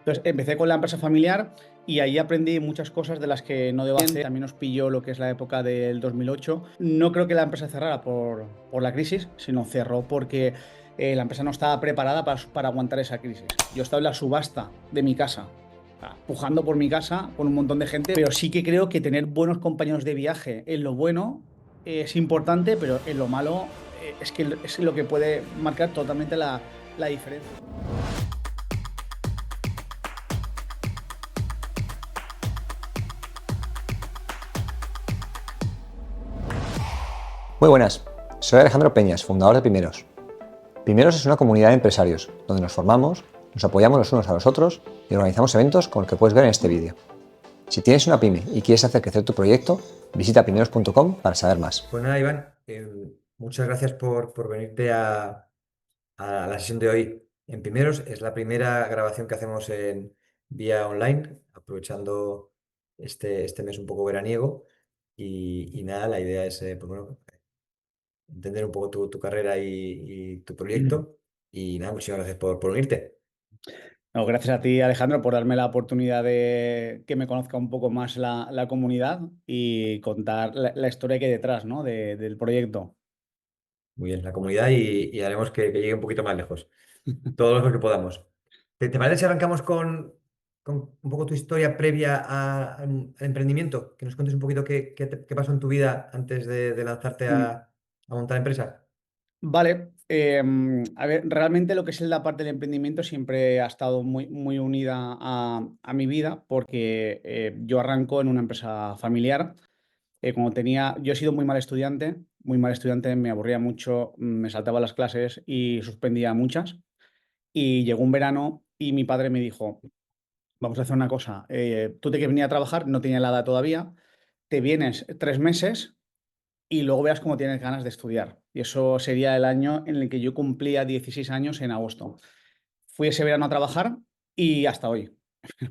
Entonces empecé con la empresa familiar y ahí aprendí muchas cosas de las que no debo hacer. También nos pilló lo que es la época del 2008. No creo que la empresa cerrara por la crisis, sino cerró porque la empresa no estaba preparada para aguantar esa crisis. Yo estaba en la subasta de mi casa, pujando por mi casa con un montón de gente, pero sí que creo que tener buenos compañeros de viaje en lo bueno es importante, pero en lo malo es que es lo que puede marcar totalmente la diferencia. Muy buenas, soy Alejandro Peñas, fundador de Pimeros. Pimeros es una comunidad de empresarios donde nos formamos, nos apoyamos los unos a los otros y organizamos eventos como el que puedes ver en este vídeo. Si tienes una pyme y quieres hacer crecer tu proyecto, visita pimeros.com para saber más. Pues nada, Iván, muchas gracias por venirte a la sesión de hoy en Primeros. Es la primera grabación que hacemos en vía online, aprovechando este mes un poco veraniego. Y nada, la idea es pues bueno, entender un poco tu carrera y tu proyecto. Y nada, muchísimas gracias por unirte. No, gracias a ti, Alejandro, por darme la oportunidad de que me conozca un poco más la comunidad y contar la historia que hay detrás, ¿no? Del proyecto. Muy bien, la comunidad y haremos que llegue un poquito más lejos. Todo lo mejor que podamos. ¿Te parece si arrancamos con un poco tu historia previa al emprendimiento? Que nos cuentes un poquito qué pasó en tu vida antes de lanzarte Mm. a montar empresa. Vale, a ver, realmente lo que es la parte del emprendimiento siempre ha estado muy unida a mi vida porque yo arranco en una empresa familiar. Yo he sido muy mal estudiante, me aburría mucho, me saltaba las clases y suspendía muchas. Y llegó un verano y mi padre me dijo, vamos a hacer una cosa, tú te quieres venir a trabajar, no tenía la edad todavía, te vienes 3 meses y luego veas cómo tienes ganas de estudiar. Y eso sería el año en el que yo cumplía 16 años en agosto. Fui ese verano a trabajar y hasta hoy.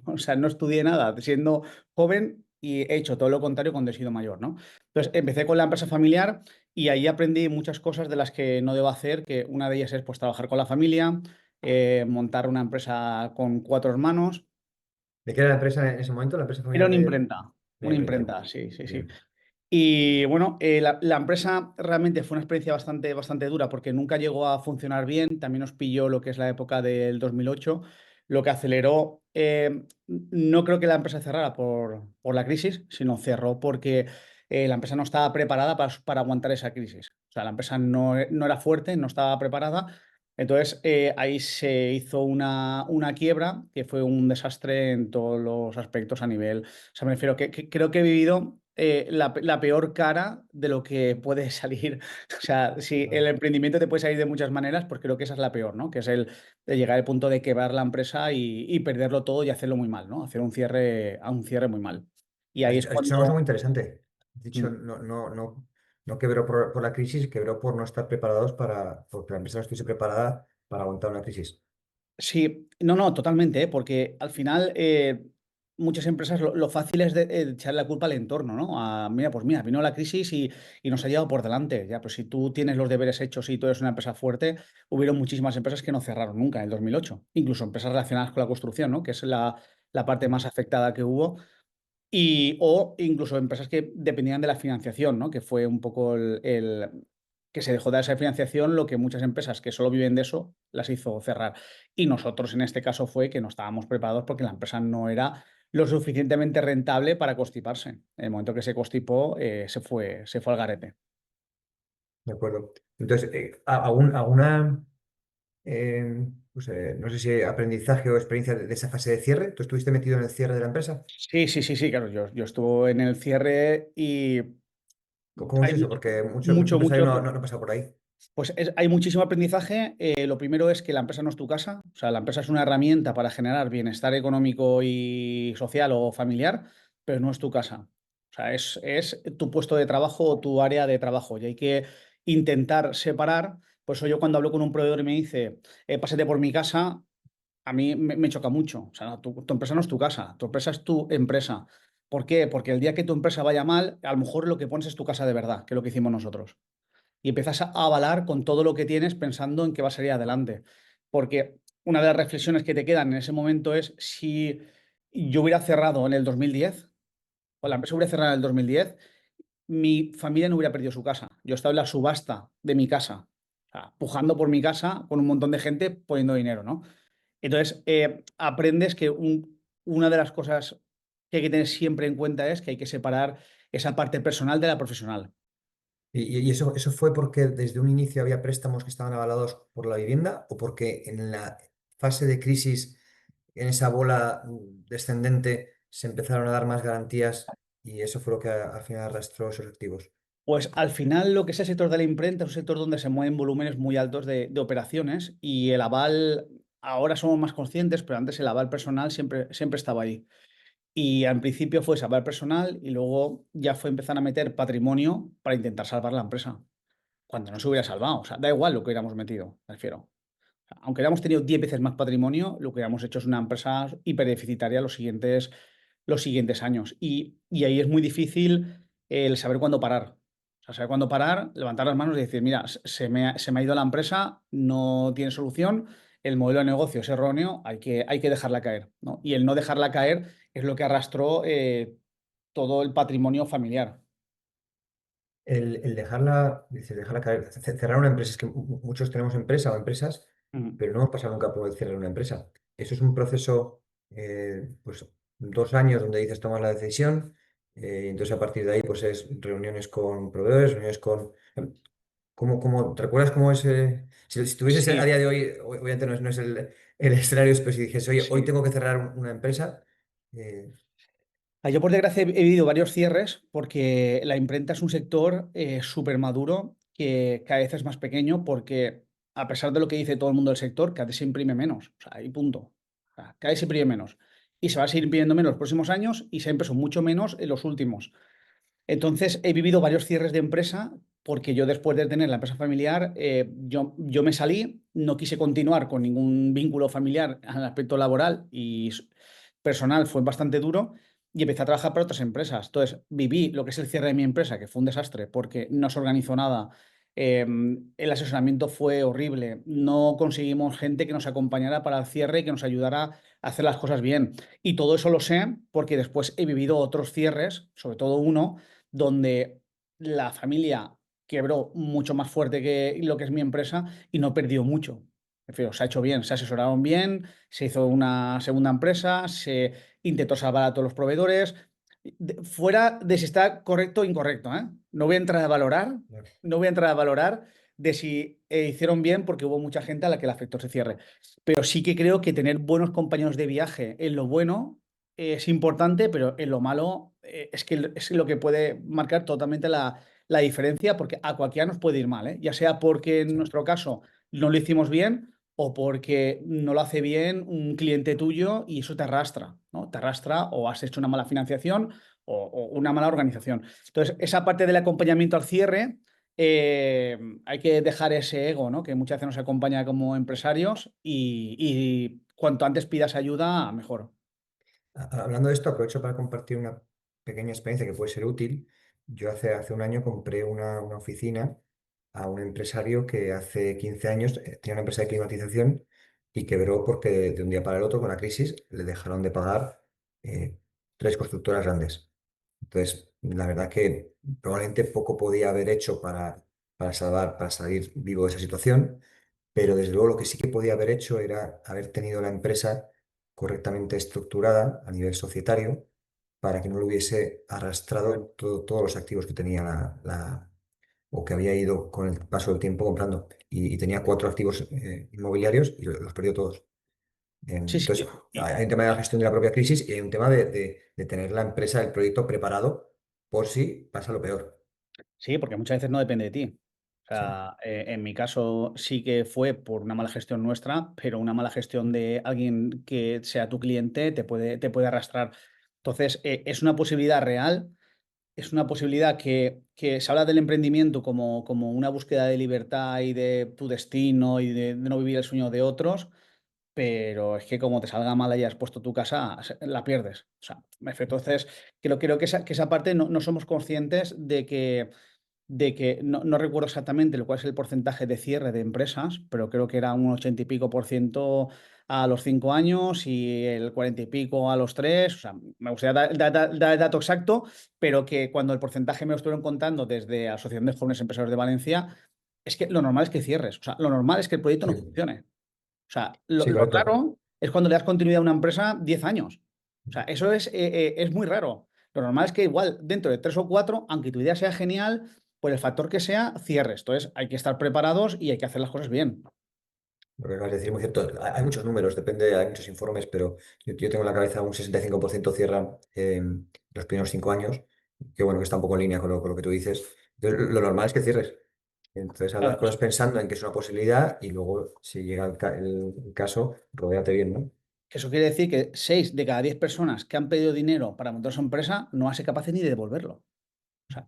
O sea, no estudié nada siendo joven y he hecho todo lo contrario cuando he sido mayor, ¿no? Entonces, empecé con la empresa familiar y ahí aprendí muchas cosas de las que no debo hacer, que una de ellas es pues trabajar con la familia, montar una empresa con 4 hermanos. ¿De qué era la empresa en ese momento? ¿La empresa Era familiar de la una imprenta? imprenta, sí, sí, sí. Bien. Y bueno, la empresa realmente fue una experiencia bastante dura porque nunca llegó a funcionar bien. También nos pilló lo que es la época del 2008, lo que aceleró. No creo que la empresa cerrara por la crisis, sino cerró porque la empresa no estaba preparada para aguantar esa crisis. O sea, la empresa no era fuerte, no estaba preparada. Entonces, ahí se hizo una quiebra que fue un desastre en todos los aspectos a nivel. O sea, me refiero que creo que he vivido la peor cara de lo que puede salir. O sea, si el Vale. emprendimiento te puede salir de muchas maneras, pues creo que esa es la peor, ¿no? Que es el de llegar al punto de quebrar la empresa y perderlo todo y hacerlo muy mal, ¿no? Hacer un cierre muy mal. Y ahí es Has dicho una cosa cuando. muy interesante. Has dicho, Mm. no quebró por la crisis, quebró por no estar preparados porque la empresa no estuviese preparada para aguantar una crisis. Sí, no, totalmente, ¿eh? Porque al final muchas empresas lo fácil es de echarle la culpa al entorno, ¿no? Mira, pues mira, vino la crisis y nos ha llevado por delante. Ya, pues si tú tienes los deberes hechos y tú eres una empresa fuerte, hubieron muchísimas empresas que no cerraron nunca en el 2008, incluso empresas relacionadas con la construcción, ¿no? Que es la parte más afectada que hubo. O incluso empresas que dependían de la financiación, ¿no? Que fue un poco que se dejó de dar esa financiación, lo que muchas empresas que solo viven de eso las hizo cerrar. Y nosotros en este caso fue que no estábamos preparados porque la empresa no era lo suficientemente rentable para constiparse. En el momento que se constipó, se fue al garete. De acuerdo. Entonces, ¿alguna, pues, no sé si aprendizaje o experiencia de esa fase de cierre? ¿Tú estuviste metido en el cierre de la empresa? Sí, claro, yo estuve en el cierre y ¿Cómo es hay eso? mucho, Porque mucho mucho, empresario mucho. no pasa por ahí. Pues hay muchísimo aprendizaje. Lo primero es que la empresa no es tu casa, o sea, la empresa es una herramienta para generar bienestar económico y social o familiar, pero no es tu casa. O sea, es tu puesto de trabajo o tu área de trabajo y hay que intentar separar. Por eso yo cuando hablo con un proveedor y me dice, pásate por mi casa, a mí me choca mucho. O sea, tu empresa no es tu casa, tu empresa es tu empresa. ¿Por qué? Porque el día que tu empresa vaya mal, a lo mejor lo que pones es tu casa de verdad, que es lo que hicimos nosotros y empiezas a avalar con todo lo que tienes pensando en que va a salir adelante. Porque una de las reflexiones que te quedan en ese momento es si yo hubiera cerrado en el 2010 o la empresa hubiera cerrado en el 2010, mi familia no hubiera perdido su casa. Yo estaba en la subasta de mi casa, o sea, pujando por mi casa con un montón de gente poniendo dinero, ¿no? Entonces, aprendes que una de las cosas que hay que tener siempre en cuenta es que hay que separar esa parte personal de la profesional. ¿Y eso fue porque desde un inicio había préstamos que estaban avalados por la vivienda o porque en la fase de crisis, en esa bola descendente, se empezaron a dar más garantías y eso fue lo que al final arrastró esos activos? Pues al final lo que es el sector de la imprenta es un sector donde se mueven volúmenes muy altos de operaciones y el aval, ahora somos más conscientes, pero antes el aval personal siempre estaba ahí. Y al principio fue salvar personal y luego ya fue empezar a meter patrimonio para intentar salvar la empresa, cuando no se hubiera salvado. O sea, da igual lo que hubiéramos metido, me refiero. O sea, aunque hubiéramos tenido 10 veces más patrimonio, lo que hubiéramos hecho es una empresa hiperdeficitaria los siguientes años. Y ahí es muy difícil el saber cuándo parar. O sea, saber cuándo parar, levantar las manos y decir, mira, se me ha ido la empresa, no tiene solución, el modelo de negocio es erróneo, hay que dejarla caer, ¿no? Y el no dejarla caer es lo que arrastró todo el patrimonio familiar. El dejarla, dice, dejarla caer, cerrar una empresa, es que muchos tenemos empresa o empresas, Mm. pero no hemos pasado nunca por cerrar una empresa. Eso es un proceso, pues 2 años donde dices tomas la decisión, entonces a partir de ahí pues es reuniones con proveedores, reuniones con... ¿Te recuerdas cómo es? Si tuvieses a Sí, día de hoy, obviamente no es el escenario, pero si dijese, oye, hoy sí. tengo que cerrar una empresa, eh, Yo, por desgracia, he vivido varios cierres porque la imprenta es un sector súper maduro que cada vez es más pequeño porque, a pesar de lo que dice todo el mundo del sector, cada vez se imprime menos. O sea, y punto. O sea, cada vez se imprime menos. Y se va a seguir imprimiendo menos en los próximos años y se ha impreso mucho menos en los últimos. Entonces, he vivido varios cierres de empresa porque yo, después de tener la empresa familiar, yo me salí, no quise continuar con ningún vínculo familiar al aspecto laboral y personal, fue bastante duro y empecé a trabajar para otras empresas. Entonces, viví lo que es el cierre de mi empresa, que fue un desastre porque no se organizó nada. El asesoramiento fue horrible. No conseguimos gente que nos acompañara para el cierre y que nos ayudara a hacer las cosas bien. Y todo eso lo sé porque después he vivido otros cierres, sobre todo uno donde la familia quebró mucho más fuerte que lo que es mi empresa y no perdió mucho. Prefiero, se ha hecho bien, se asesoraron bien, se hizo una segunda empresa, se intentó salvar a todos los proveedores. Fuera de si está correcto o incorrecto, ¿eh? No voy a entrar a valorar, no voy a entrar a valorar de si hicieron bien porque hubo mucha gente a la que le afectó ese cierre. Pero sí que creo que tener buenos compañeros de viaje en lo bueno es importante, pero en lo malo es que es lo que puede marcar totalmente la diferencia, porque a cualquiera nos puede ir mal, ¿eh? Ya sea porque en sí. nuestro caso no lo hicimos bien o porque no lo hace bien un cliente tuyo y eso te arrastra, ¿no? Te arrastra o has hecho una mala financiación o una mala organización. Entonces, esa parte del acompañamiento al cierre, hay que dejar ese ego, ¿no? Que muchas veces nos acompaña como empresarios y cuanto antes pidas ayuda, mejor. Hablando de esto, aprovecho para compartir una pequeña experiencia que puede ser útil. Yo hace un año compré una oficina a un empresario que hace 15 años tenía una empresa de climatización y quebró porque de un día para el otro, con la crisis, le dejaron de pagar eh, tres constructoras grandes. Entonces, la verdad que probablemente poco podía haber hecho para salir vivo de esa situación, pero desde luego lo que sí que podía haber hecho era haber tenido la empresa correctamente estructurada a nivel societario para que no lo hubiese arrastrado todos los activos que tenía o que había ido con el paso del tiempo comprando. Y tenía cuatro activos inmobiliarios y los perdió todos. Sí, Entonces, sí. hay un tema de la gestión de la propia crisis y hay un tema de tener la empresa, el proyecto preparado por si pasa lo peor. Sí, porque muchas veces no depende de ti. O Sí, sea, en mi caso sí que fue por una mala gestión nuestra, pero una mala gestión de alguien que sea tu cliente te puede arrastrar. Entonces, es una posibilidad real, es una posibilidad que se habla del emprendimiento como una búsqueda de libertad y de tu destino y de no vivir el sueño de otros, pero es que como te salga mal y has puesto tu casa, la pierdes. O sea, entonces, creo que esa parte no somos conscientes de que de que no recuerdo exactamente lo cuál es el porcentaje de cierre de empresas, pero creo que era un 80 y pico por ciento a los 5 años y el 40 y pico a los 3. O sea, me gustaría dar el dato exacto, pero que cuando el porcentaje me lo estuvieron contando desde Asociación de Jóvenes Empresarios de Valencia, es que lo normal es que cierres. O sea, lo normal es que el proyecto no Sí, funcione. O sea, lo, sí, lo correcto. raro es cuando le das continuidad a una empresa 10 años. O sea, eso es muy raro. Lo normal es que igual dentro de 3 o 4, aunque tu idea sea genial, por el factor que sea, cierres. Entonces hay que estar preparados y hay que hacer las cosas bien. Lo que acabas de decir, muy cierto. Hay muchos números, depende, hay muchos informes, pero yo tengo en la cabeza un 65% cierra los primeros 5 años, que bueno, que está un poco en línea con lo que tú dices. Entonces, lo normal es que cierres. Entonces, haz las Claro, cosas pensando en que es una posibilidad y luego, si llega el caso, rodéate bien, ¿no? eso quiere decir que 6 de cada 10 personas que han pedido dinero para montar su empresa no van a ser capaces ni de devolverlo. O sea,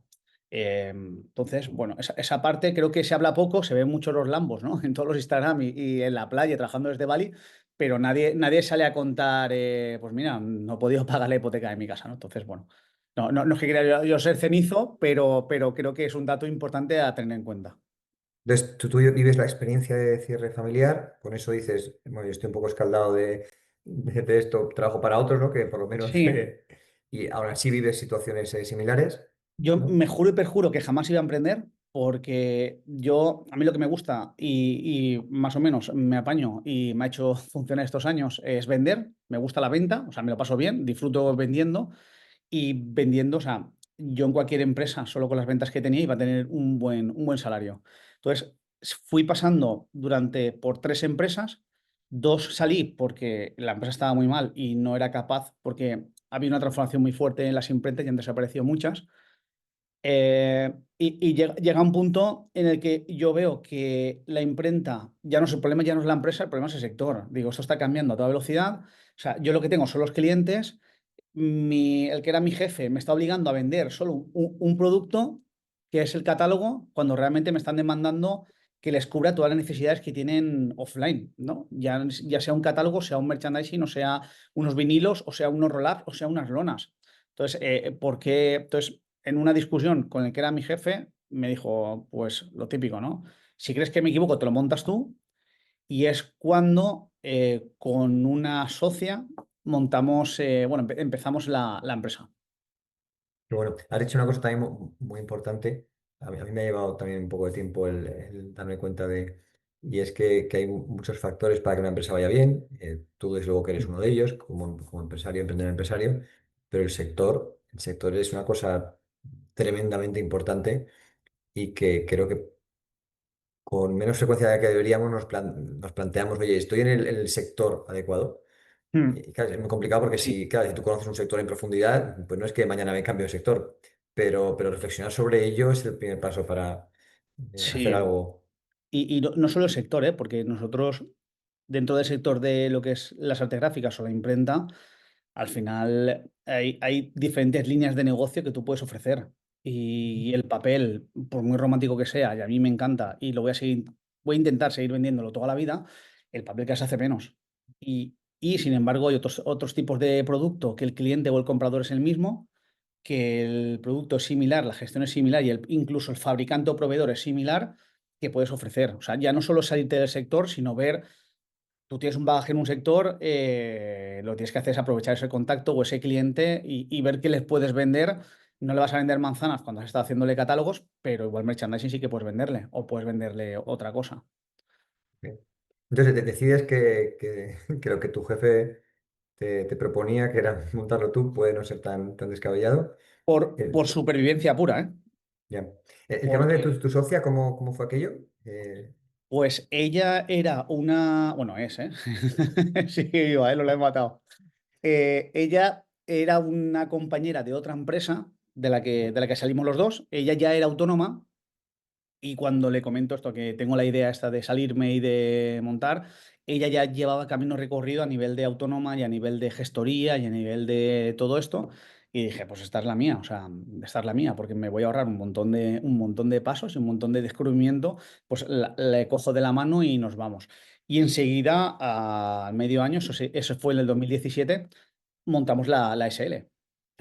entonces, bueno, esa parte creo que se habla poco, se ven mucho los lambos, ¿no? En todos los Instagram y en la playa trabajando desde Bali, pero nadie sale a contar, pues mira, no he podido pagar la hipoteca de mi casa, ¿no? Entonces, bueno, no es que quiera yo ser cenizo, pero creo que es un dato importante a tener en cuenta. Entonces, tú vives la experiencia de cierre familiar, con eso dices, bueno, yo estoy un poco escaldado de esto, trabajo para otros, ¿no? Que por lo menos, Sí, y aún así vives situaciones similares, yo ¿no? me juro y perjuro que jamás iba a emprender porque a mí lo que me gusta y más o menos me apaño y me ha hecho funcionar estos años es vender, me gusta la venta, o sea, me lo paso bien, disfruto vendiendo y vendiendo, o sea, yo en cualquier empresa, solo con las ventas que tenía, iba a tener un buen salario. Entonces, fui pasando por 3 empresas, 2 salí porque la empresa estaba muy mal y no era capaz porque había una transformación muy fuerte en las imprentas y han desaparecido muchas. Y llega un punto en el que yo veo que la imprenta, el problema ya no es la empresa, el problema es el sector. Digo, esto está cambiando a toda velocidad. O sea, yo lo que tengo son los clientes. El que era mi jefe me está obligando a vender solo un producto, que es el catálogo, cuando realmente me están demandando que les cubra todas las necesidades que tienen offline, ¿no? Ya sea un catálogo, sea un merchandising, o sea unos vinilos, o sea unos roll-ups, o sea unas lonas. Entonces, ¿por qué? Entonces, en una discusión con el que era mi jefe, me dijo, pues lo típico, ¿no? Si crees que me equivoco, te lo montas tú. Y es cuando con una socia montamos, bueno, empezamos la empresa. Pero bueno, has dicho una cosa también muy importante. A mí me ha llevado también un poco de tiempo el darme cuenta y es que hay muchos factores para que una empresa vaya bien. Tú desde luego que eres uno de ellos, como empresario, emprendedor empresario, pero el sector es una cosa tremendamente importante y que creo que con menos frecuencia de la que deberíamos nos planteamos, oye, ¿estoy en el sector adecuado? Mm, Y claro, es muy complicado porque sí, claro, si tú conoces un sector en profundidad, pues no es que mañana me cambie de sector, pero reflexionar sobre ello es el primer paso para hacer sí. algo. Y no solo el sector, ¿eh? Porque nosotros, dentro del sector de lo que es las artes gráficas o la imprenta, al final hay diferentes líneas de negocio que tú puedes ofrecer. Y el papel, por muy romántico que sea, y a mí me encanta, y voy a intentar seguir vendiéndolo toda la vida, el papel que se hace menos. Sin embargo, hay otros tipos de producto que el cliente o el comprador es el mismo, que el producto es similar, la gestión es similar y incluso el fabricante o proveedor es similar que puedes ofrecer. O sea, ya no solo salirte del sector, sino ver, tú tienes un bagaje en un sector, lo que tienes que hacer es aprovechar ese contacto o ese cliente y ver qué les puedes vender. No le vas a vender manzanas cuando has estado haciéndole catálogos, pero igual merchandising sí que puedes venderle o puedes venderle otra cosa. ¿Eh? Entonces te decides que lo que tu jefe te proponía, que era montarlo tú, puede no ser tan descabellado. Por Eh, supervivencia pura, ¿eh? ya. El tema de Porque tu socia, ¿cómo fue aquello? pues ella era una, bueno, ¿eh? Sí, iba, lo he matado. Ella era una compañera de otra empresa de la que salimos los dos. Ella ya era autónoma y cuando le comento esto, que tengo la idea esta de salirme y de montar, ella ya llevaba camino recorrido a nivel de autónoma y a nivel de gestoría y a nivel de todo esto. Y dije, pues esta es la mía, o sea, esta es la mía, porque me voy a ahorrar un montón de pasos y un montón de descubrimiento. Pues le cojo de la mano y nos vamos. Y enseguida, al medio año, eso fue en el 2017, montamos la SL.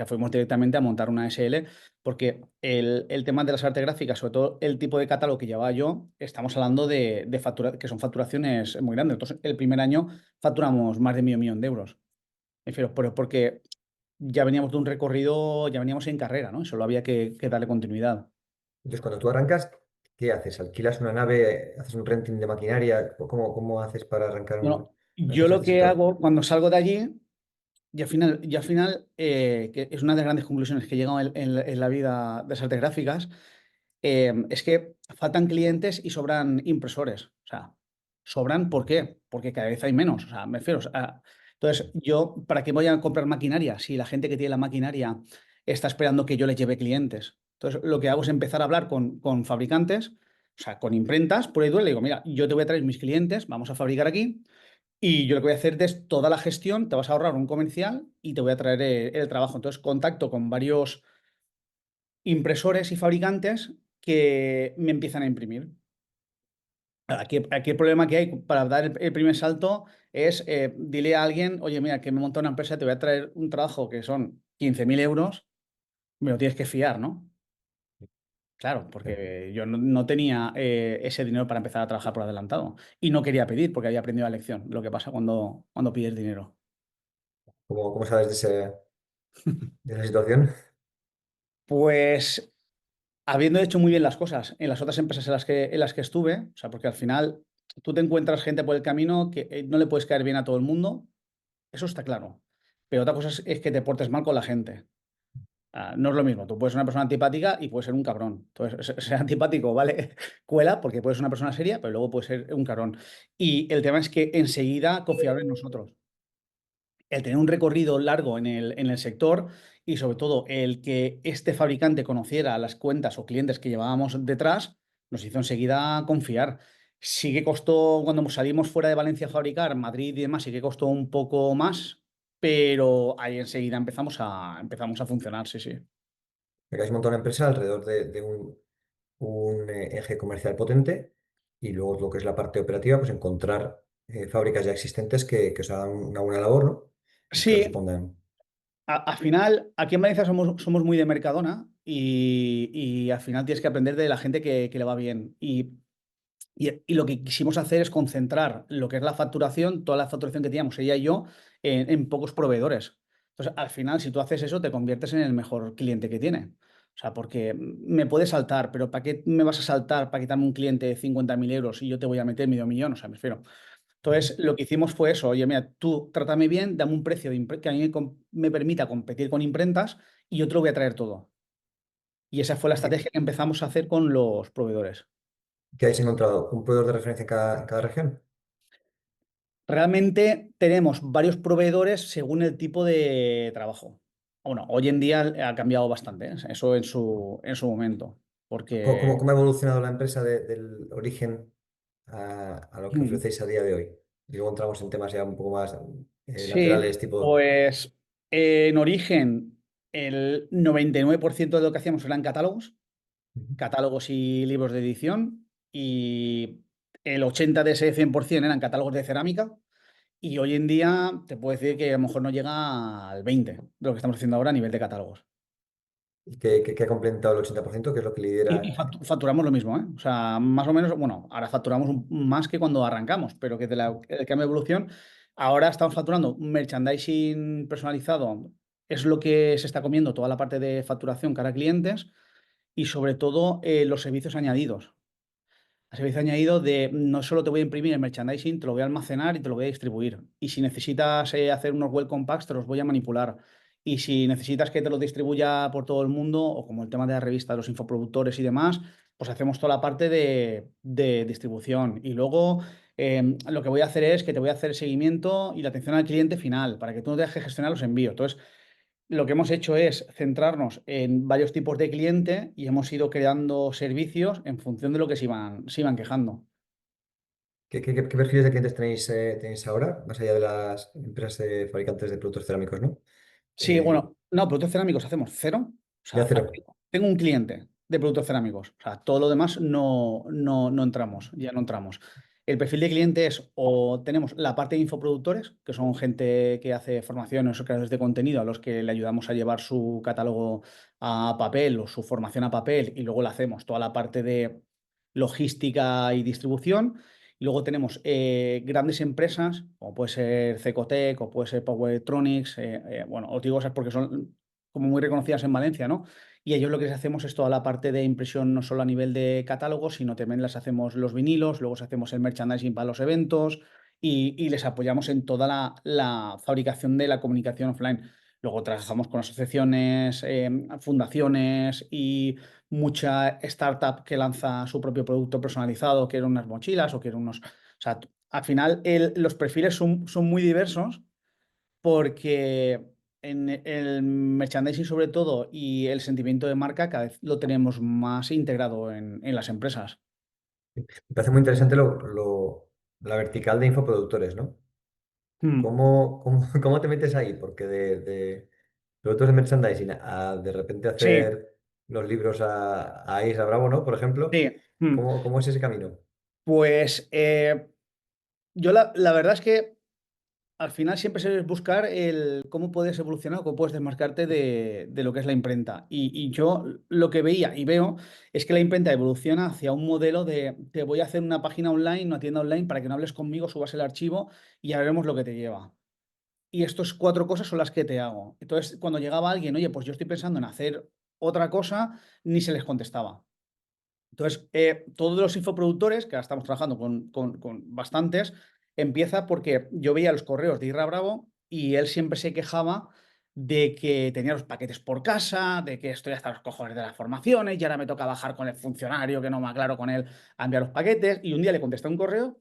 sea, fuimos directamente a montar una SL porque el tema de las artes gráficas, sobre todo el tipo de catálogo que llevaba yo, estamos hablando que son facturaciones muy grandes. Entonces, el primer año facturamos más de medio millón de euros. Me refiero, pero porque ya veníamos de un recorrido, ya veníamos en carrera, ¿no? Solo había que darle continuidad. Entonces, cuando tú arrancas, ¿qué haces? ¿Alquilas una nave? ¿Haces un renting de maquinaria? ¿Cómo haces para arrancar Bueno, una yo empresa de lo este que sector? hago cuando salgo de allí, y al final que es una de las grandes conclusiones que he llegado en la vida de las artes gráficas, es que faltan clientes y sobran impresores. O sea, sobran, ¿por qué? Porque cada vez hay menos. O sea, me refiero. O sea, entonces, yo, ¿para qué voy a comprar maquinaria si la gente que tiene la maquinaria está esperando que yo les lleve clientes? Entonces, lo que hago es empezar a hablar con fabricantes, o sea, con imprentas, por ahí le digo, mira, yo te voy a traer mis clientes, vamos a fabricar aquí. Y yo lo que voy a hacer es toda la gestión, te vas a ahorrar un comercial y te voy a traer el trabajo. Entonces, contacto con varios impresores y fabricantes que me empiezan a imprimir. Aquí el problema que hay para dar el primer salto es dile a alguien, oye, mira, que me monta una empresa, te voy a traer un trabajo que son 15.000 euros, me lo tienes que fiar, ¿no? Claro, porque yo no tenía ese dinero para empezar a trabajar por adelantado y no quería pedir porque había aprendido la lección, lo que pasa cuando pides dinero. ¿Cómo sabes de esa situación? Pues habiendo hecho muy bien las cosas en las otras empresas en las que estuve, o sea, porque al final tú te encuentras gente por el camino que no le puedes caer bien a todo el mundo, eso está claro. Pero otra cosa es que te portes mal con la gente. No es lo mismo, tú puedes ser una persona antipática y puedes ser un cabrón. Entonces, ser antipático, ¿vale? Cuela porque puedes ser una persona seria, pero luego puedes ser un cabrón. Y el tema es que enseguida confiaron en nosotros. El tener un recorrido largo en el sector y sobre todo el que este fabricante conociera las cuentas o clientes que llevábamos detrás, nos hizo enseguida confiar. Sí que costó, cuando salimos fuera de Valencia a fabricar, Madrid y demás, sí que costó un poco más, pero ahí enseguida empezamos a funcionar, sí, sí. Me habéis montado una empresa alrededor de un eje comercial potente y luego lo que es la parte operativa, pues encontrar fábricas ya existentes que os hagan una buena labor, ¿no? Y que Sí, respondan. al final, aquí en Valencia somos muy de Mercadona y al final tienes que aprender de la gente que le va bien. Y lo que quisimos hacer es concentrar lo que es la facturación, toda la facturación que teníamos ella y yo, en pocos proveedores. Entonces, al final, si tú haces eso, te conviertes en el mejor cliente que tiene. O sea, porque me puedes saltar, pero ¿para qué me vas a saltar para quitarme un cliente de 50.000 euros y yo te voy a meter medio millón? O sea, me refiero. Entonces, lo que hicimos fue eso. Oye, mira, tú trátame bien, dame un precio que a mí me permita competir con imprentas y yo te lo voy a traer todo. Y esa fue la ¿Qué, estrategia que empezamos a hacer con los proveedores. qué habéis encontrado? ¿Un proveedor de referencia en cada región? Realmente tenemos varios proveedores según el tipo de trabajo. Bueno, hoy en día ha cambiado bastante, ¿eh? Eso en su momento. ¿Cómo, cómo- Porque cómo ha evolucionado la empresa del origen a lo que mm, ofrecéis a día de hoy? Y luego entramos en temas ya un poco más sí, laterales, tipo. pues en origen el 99% de lo que hacíamos eran catálogos, Ujú. catálogos y libros de edición, y el 80 de ese 100% eran catálogos de cerámica. Y hoy en día te puedo decir que a lo mejor no llega al 20 de lo que estamos haciendo ahora a nivel de catálogos. ¿Y qué ha complementado el 80%? Que es lo que Y lidera? facturamos lo mismo, ¿eh? O sea, más o menos, bueno, ahora facturamos más que cuando arrancamos, pero que el cambio de evolución, ahora estamos facturando merchandising personalizado, es lo que se está comiendo toda la parte de facturación cara a clientes y sobre todo los servicios añadidos. El servicio añadido de no solo te voy a imprimir el merchandising, te lo voy a almacenar y te lo voy a distribuir. Y si necesitas hacer unos welcome packs, te los voy a manipular. Y si necesitas que te los distribuya por todo el mundo, o como el tema de la revista, de los infoproductores y demás, pues hacemos toda la parte de distribución. Y luego lo que voy a hacer es que te voy a hacer seguimiento y la atención al cliente final, para que tú no te dejes que gestionar los envíos. Entonces, lo que hemos hecho es centrarnos en varios tipos de cliente y hemos ido creando servicios en función de lo que se iban quejando. ¿Qué perfiles de clientes tenéis ahora? Más allá de las empresas de fabricantes de productos cerámicos, ¿no? Sí, Eh, bueno, no, productos cerámicos hacemos cero. O de sea, acero. tengo un cliente de productos cerámicos. O sea, todo lo demás no entramos, ya no entramos. El perfil de cliente es o tenemos la parte de infoproductores, que son gente que hace formaciones o creadores de contenido a los que le ayudamos a llevar su catálogo a papel o su formación a papel y luego le hacemos toda la parte de logística y distribución. Y luego tenemos grandes empresas, como puede ser Cecotec o puede ser Power Electronics, bueno, os digo esas porque son como muy reconocidas en Valencia, ¿no? Y ellos lo que les hacemos es toda la parte de impresión, no solo a nivel de catálogo, sino también les hacemos los vinilos, luego les hacemos el merchandising para los eventos y les apoyamos en toda la fabricación de la comunicación offline. Luego trabajamos con asociaciones, fundaciones y mucha startup que lanza su propio producto personalizado, quiere unas mochilas o quiere unos... O sea, al final los perfiles son muy diversos porque en el merchandising sobre todo y el sentimiento de marca cada vez lo tenemos más integrado en las empresas. Me parece muy interesante la vertical de infoproductores, ¿no? Hmm. ¿Cómo te metes ahí? Porque de productos de merchandising a de repente Sí, hacer los libros a Isra Bravo, ¿no? Por ejemplo, sí. Hmm. ¿cómo es ese camino? Pues yo la verdad es que al final siempre es buscar el cómo puedes evolucionar, cómo puedes desmarcarte de lo que es la imprenta. Y yo lo que veía y veo es que la imprenta evoluciona hacia un modelo de te voy a hacer una página online, una tienda online para que no hables conmigo, subas el archivo y ya veremos lo que te lleva. Y estas cuatro cosas son las que te hago. Entonces, cuando llegaba alguien, oye, pues yo estoy pensando en hacer otra cosa, ni se les contestaba. Entonces, todos los infoproductores, que ahora estamos trabajando con bastantes, empieza porque yo veía los correos de Irra Bravo y él siempre se quejaba de que tenía los paquetes por casa, de que estoy hasta los cojones de las formaciones y ahora me toca bajar con el funcionario que no me aclaro con él a enviar los paquetes. Y un día le contesté un correo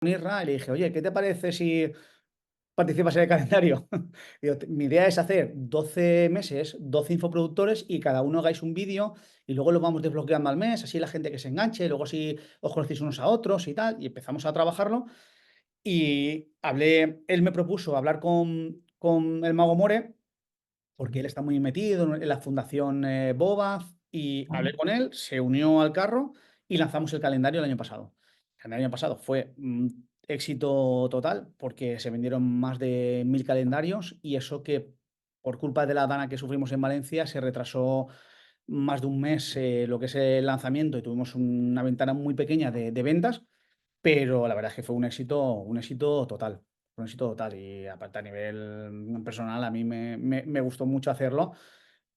Irra y le dije, oye, ¿qué te parece si participas en el calendario? Digo, mi idea es hacer 12 meses, 12 infoproductores y cada uno hagáis un vídeo y luego lo vamos desbloqueando al mes, así la gente que se enganche, luego así os conocéis unos a otros y tal, y empezamos a trabajarlo. Y él me propuso hablar con el Mago More, porque él está muy metido en la fundación Bobaz, y hablé con él, se unió al carro y lanzamos el calendario el año pasado. El año pasado fue éxito total porque se vendieron más de 1000 calendarios y eso que por culpa de la dana que sufrimos en Valencia se retrasó más de un mes lo que es el lanzamiento y tuvimos una ventana muy pequeña de ventas, pero la verdad es que fue un éxito total. Un éxito total. Y aparte a nivel personal, a mí me gustó mucho hacerlo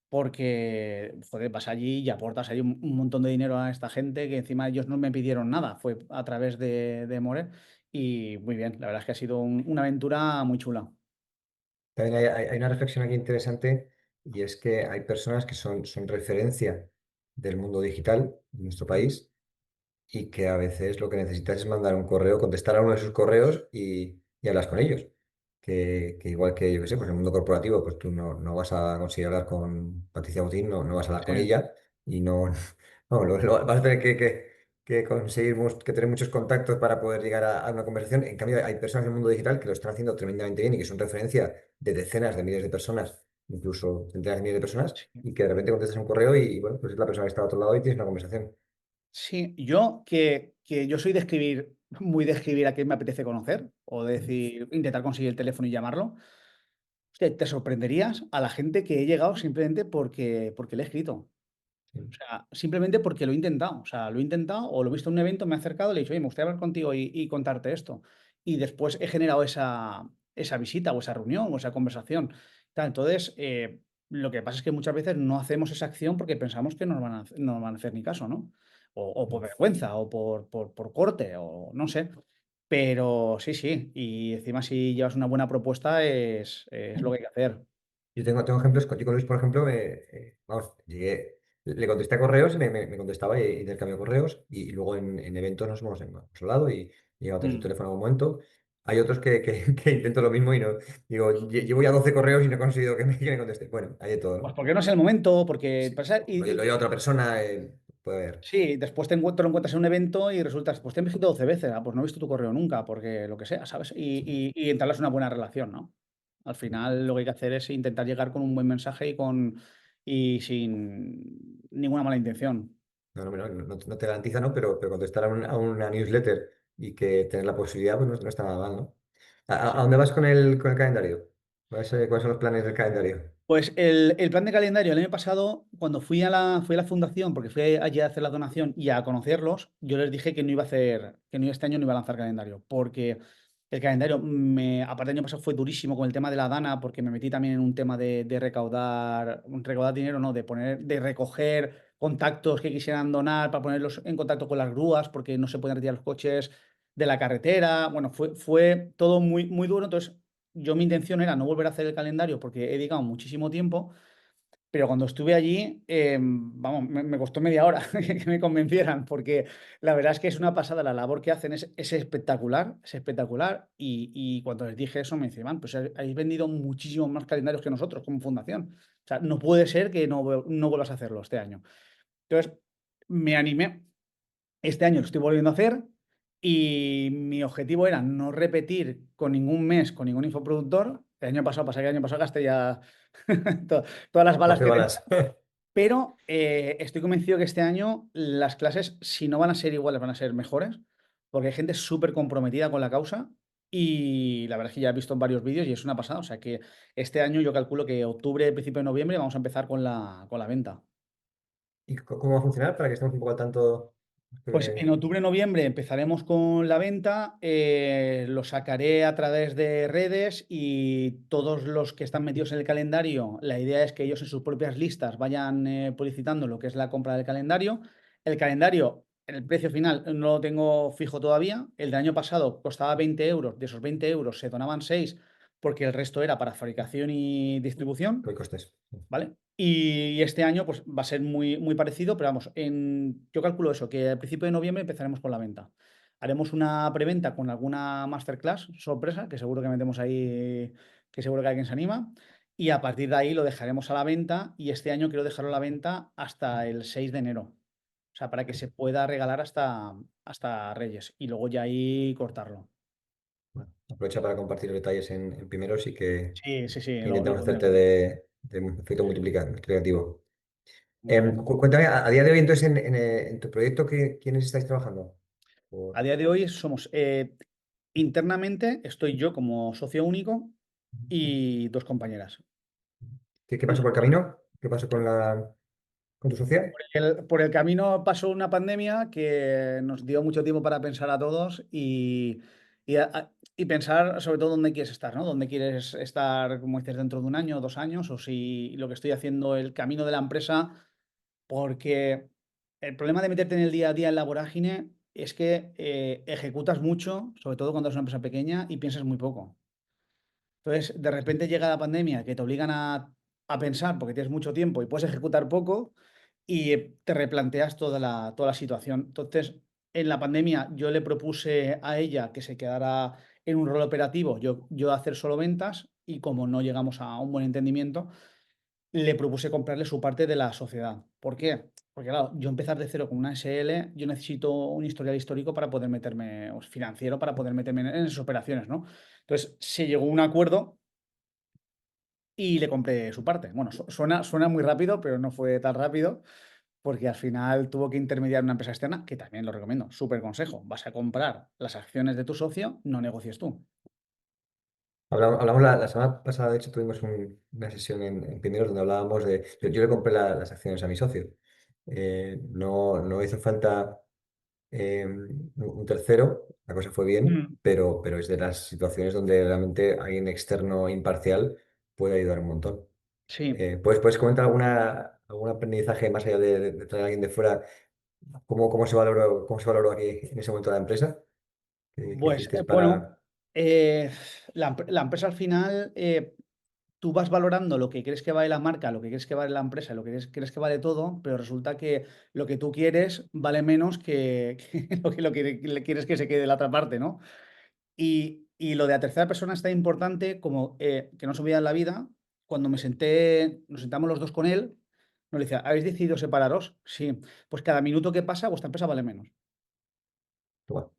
porque, joder, vas allí y aportas ahí un montón de dinero a esta gente que encima ellos no me pidieron nada. Fue a través de More y muy bien. La verdad es que ha sido una aventura muy chula. También hay una reflexión aquí interesante y es que hay personas que son referencia del mundo digital en nuestro país y que a veces lo que necesitas es mandar un correo, contestar a uno de sus correos y hablas con ellos. Que igual que, yo qué sé, pues en el mundo corporativo, pues tú no vas a conseguir hablar con Patricia Botín, no vas a hablar con Sí. ella y no, vas a tener que conseguir que tener muchos contactos para poder llegar a una conversación. En cambio, hay personas en el mundo digital que lo están haciendo tremendamente bien y que son referencia de decenas de miles de personas, incluso centenas de miles de personas, Sí. y que de repente contestas un correo bueno, pues es la persona que está al otro lado y tienes una conversación. Sí, yo que yo soy de escribir, muy de escribir a quien me apetece conocer, o de decir, intentar conseguir el teléfono y llamarlo. Hostia, te sorprenderías a la gente que he llegado simplemente porque le he escrito. O Sí. sea, simplemente porque lo he intentado. O sea, lo he intentado o lo he visto en un evento, me he acercado y le he dicho, oye, me gustaría hablar contigo y contarte esto. Y después he generado esa visita o esa reunión o esa conversación. Tal, entonces, lo que pasa es que muchas veces no hacemos esa acción porque pensamos que no nos van a hacer ni caso, ¿no? O por vergüenza o por corte o no sé. Pero sí, sí. Y encima si llevas una buena propuesta es lo que hay que hacer. Yo tengo ejemplos, contigo Luis, por ejemplo, vamos, le contesté a correos, me contestaba y intercambió correos y luego en eventos hemos hablado y llegado a tener su Mm. teléfono en algún momento. Hay otros que intento lo mismo y no, digo, llevo ya 12 correos y no he conseguido que me conteste. Bueno, hay de todo, Pues ¿no? porque no es el momento, porque Sí. pasa, Lo lleva otra persona, puede haber. sí, después te lo encuentras en un evento y resultas, pues te he escrito 12 veces, pues no he visto tu correo nunca, porque lo que sea, ¿sabes? Sí. Y entablas una buena relación, ¿no? Al final lo que hay que hacer es intentar llegar con un buen mensaje y sin ninguna mala intención. No te garantiza, ¿no? Pero contestar a una newsletter y que tener la posibilidad, pues no está nada mal, ¿no? ¿A Sí. dónde vas con el calendario? ¿Cuáles son los planes del calendario? Pues el plan de calendario el año pasado, cuando fui a la fundación, porque fui allí a hacer la donación y a conocerlos, yo les dije que no iba a hacer, que no, este año no iba a lanzar calendario, porque el calendario, aparte del año pasado, fue durísimo con el tema de la Dana, porque me metí también en un tema de recaudar dinero, ¿no? De recoger contactos que quisieran donar para ponerlos en contacto con las grúas, porque no se pueden retirar los coches de la carretera. Bueno, fue todo muy, muy duro. Entonces, yo mi intención era no volver a hacer el calendario porque he dedicado muchísimo tiempo, pero cuando estuve allí, vamos, me costó media hora que me convencieran, porque la verdad es que es una pasada, la labor que hacen es espectacular, y cuando les dije eso me decían, "Man, pues habéis vendido muchísimos más calendarios que nosotros como fundación. O sea, no puede ser que no vuelvas a hacerlo este año". Entonces, me animé. Este año lo estoy volviendo a hacer y mi objetivo era no repetir con ningún mes, con ningún infoproductor. El año pasado, pasa que el año pasado gasté ya to- todas las balas 12 que tenía, balas. pero estoy convencido que este año las clases, si no van a ser iguales, van a ser mejores, porque hay gente súper comprometida con la causa y la verdad es que ya he visto en varios vídeos y es una pasada. O sea que este año yo calculo que octubre, principio de noviembre vamos a empezar con la venta. ¿Y cómo va a funcionar para que estemos un poco al tanto? Pues en Que- octubre, noviembre empezaremos con la venta, lo sacaré a través de redes y todos los que están metidos en el calendario, la idea es que ellos en sus propias listas vayan publicitando lo que es la compra del calendario. El calendario, el precio final no lo tengo fijo todavía. El del año pasado costaba 20 euros, de esos 20 euros se donaban 6 porque el resto era para fabricación y distribución. hay costes. ¿Vale? Y este año pues va a ser muy, muy parecido, pero vamos, yo calculo eso, que al principio de noviembre empezaremos con la venta. haremos una preventa con alguna masterclass sorpresa, que seguro que metemos ahí, que seguro que alguien se anima. Y a partir de ahí lo dejaremos a la venta y este año quiero dejarlo a la venta hasta el 6 de enero. O sea, para que se pueda regalar hasta Reyes y luego ya ahí cortarlo. Bueno, aprovecha para compartir los detalles en primeros y Sí, sí, sí, que lo intentemos pondré, hacerte de un efecto multiplicativo. muy bien. Cuéntame, a día de hoy, entonces, en tu proyecto, ¿quiénes estáis trabajando? A Por- día de hoy somos, internamente estoy yo como socio único y dos compañeras. ¿Qué pasó por el camino? ¿Qué pasó con tu socia? Por el camino pasó una pandemia que nos dio mucho tiempo para pensar a todos y pensar sobre todo dónde quieres estar, ¿no? Dónde quieres estar, como dices, dentro de un año, 2 años, o si lo que estoy haciendo, el camino de la empresa, porque el problema de meterte en el día a día en la vorágine es que ejecutas mucho, sobre todo cuando es una empresa pequeña, y piensas muy poco. Entonces, de repente llega la pandemia que te obligan a pensar porque tienes mucho tiempo y puedes ejecutar poco y te replanteas toda la situación. Entonces, en la pandemia yo le propuse a ella que se quedara en un rol operativo, yo hacer solo ventas y como no llegamos a un buen entendimiento, le propuse comprarle su parte de la sociedad. ¿Por qué? Porque claro, yo empezar de cero con una SL, yo necesito un historial histórico para poder meterme, o financiero, para poder meterme en esas operaciones, ¿no? Entonces, se llegó a un acuerdo y le compré su parte. Bueno, suena muy rápido, pero no fue tan rápido porque al final tuvo que intermediar una empresa externa, que también lo recomiendo. Súper consejo. Vas a comprar las acciones de tu socio, no negocies tú. Hablamos la semana pasada, de hecho, tuvimos una sesión en primeros donde hablábamos de. Yo le compré las acciones a mi socio. No hizo falta un tercero, la cosa fue bien, Mm. pero es de las situaciones donde realmente alguien externo imparcial puede ayudar un montón. Sí, ¿Puedes comentar algún aprendizaje más allá de traer a alguien de fuera? ¿Cómo se valoró aquí en ese momento la empresa? ¿Qué pues hicisteis bueno, para? la empresa al final, tú vas valorando lo que crees que vale la marca, lo que crees que vale la empresa, lo que crees que vale todo, pero resulta que lo que tú quieres vale menos que lo que le quieres que se quede la otra parte, ¿no? Y lo de la tercera persona está importante, como que no se olvida en la vida. Cuando nos sentamos los dos con él, nos decía, ¿habéis decidido separaros? Sí. Pues cada minuto que pasa, vuestra empresa vale menos. Bueno,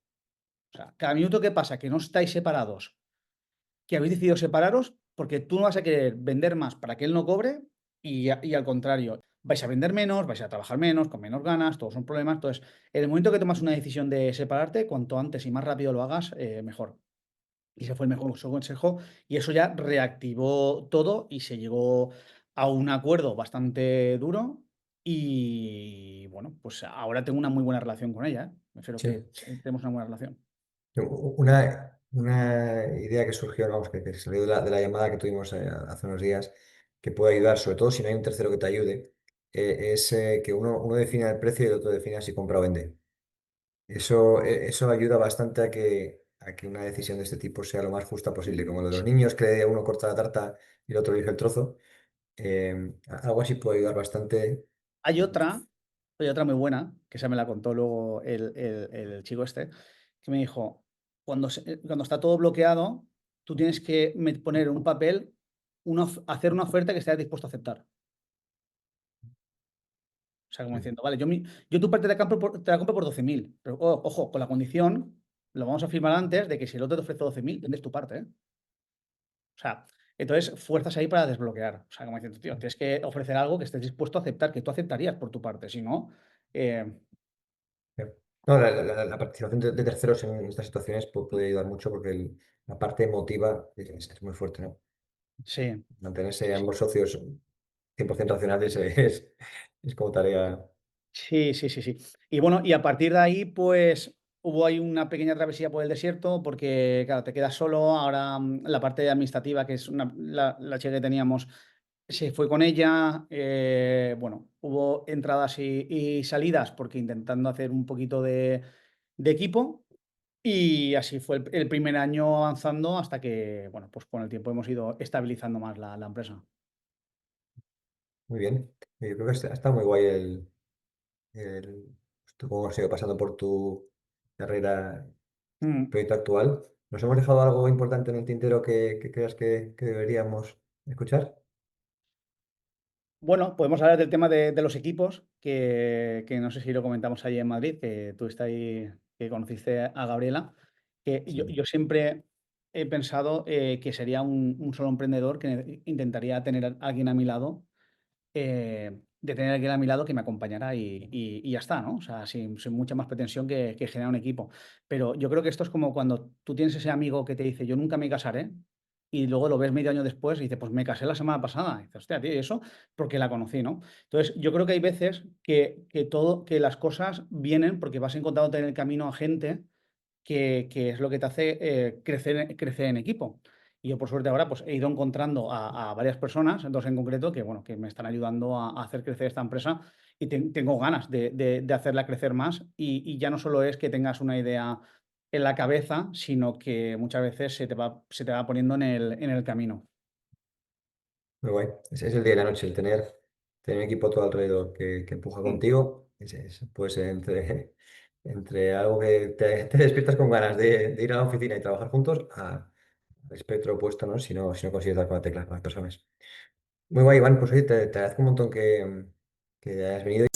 O sea, cada minuto que pasa que no estáis separados, que habéis decidido separaros, porque tú no vas a querer vender más para que él no cobre y al contrario, vais a vender menos, vais a trabajar menos, con menos ganas, todos son problemas. Entonces, en el momento que tomas una decisión de separarte, cuanto antes y más rápido lo hagas, mejor. Y ese fue el mejor consejo. Y eso ya reactivó todo y se llegó a un acuerdo bastante duro. Y bueno, pues ahora tengo una muy buena relación con ella, ¿eh? Me refiero sí. que tenemos una buena relación. Una idea que surgió, vamos, que salió de la llamada que tuvimos hace unos días, que puede ayudar, sobre todo si no hay un tercero que te ayude, es que uno defina el precio y el otro defina si compra o vende. Eso ayuda bastante a que una decisión de este tipo sea lo más justa posible, como lo de los niños, que uno corta la tarta y el otro elige el trozo. Algo así puede ayudar bastante. Hay otra, hay otra muy buena, que esa me la contó luego el chico este, que me dijo, cuando está todo bloqueado, tú tienes que poner en un papel, hacer una oferta que estés dispuesto a aceptar. O sea, como diciendo, vale, yo tu parte te la compro por 12.000, pero ojo, con la condición, lo vamos a firmar antes de que si el otro te ofrece 12.000, vendes tu parte, ¿eh? O sea, entonces fuerzas ahí para desbloquear. O sea, como diciendo, tío, tienes que ofrecer algo que estés dispuesto a aceptar, que tú aceptarías por tu parte. Si no, eh, No, la participación de terceros en estas situaciones puede ayudar mucho porque la parte emotiva es muy fuerte, ¿no? sí, Mantenerse sí, sí. ambos socios 100% racionales es como tarea. Sí, sí, sí, sí. Y bueno, y a partir de ahí, pues hubo ahí una pequeña travesía por el desierto, porque, claro, te quedas solo. Ahora la parte administrativa, que es la chica que teníamos, se fue con ella. Bueno, hubo entradas y salidas, porque intentando hacer un poquito de equipo. Y así fue el primer año avanzando hasta que, bueno, pues con el tiempo hemos ido estabilizando más la empresa. Muy bien. Yo creo que está muy guay el, cómo has ido pasando por tu carrera, Mm. proyecto actual. ¿Nos hemos dejado algo importante en el tintero que creas que deberíamos escuchar? Bueno, podemos hablar del tema de los equipos, que no sé si lo comentamos allí en Madrid, que tú estás ahí, que conociste a Gabriela, que yo, Sí. yo siempre he pensado que sería un solo emprendedor que intentaría tener a alguien a mi lado, de tener a alguien a mi lado que me acompañara y ya está, ¿no? O sea, sin mucha más pretensión que generar un equipo. Pero yo creo que esto es como cuando tú tienes ese amigo que te dice, yo nunca me casaré, y luego lo ves medio año después y dices, pues me casé la semana pasada. Y dices, hostia, tío, ¿y eso? Porque la conocí, ¿no? Entonces, yo creo que hay veces que las cosas vienen porque vas encontrando en el camino a gente que es lo que te hace crecer en equipo. Y yo, por suerte, ahora pues, he ido encontrando a varias personas, dos en concreto, que, bueno, que me están ayudando a hacer crecer esta empresa y tengo ganas de hacerla crecer más. Y ya no solo es que tengas una idea en la cabeza, sino que muchas veces se te va poniendo en el camino. Muy guay. Ese es el día y la noche, el tener un equipo a tu alrededor que empuja Mm, contigo. Pues entre algo que te despiertas con ganas de ir a la oficina y trabajar juntos, al espectro opuesto, ¿no? Si no consigues dar con la tecla con las personas. Muy guay, Iván. Pues oye, te agradezco un montón que hayas venido.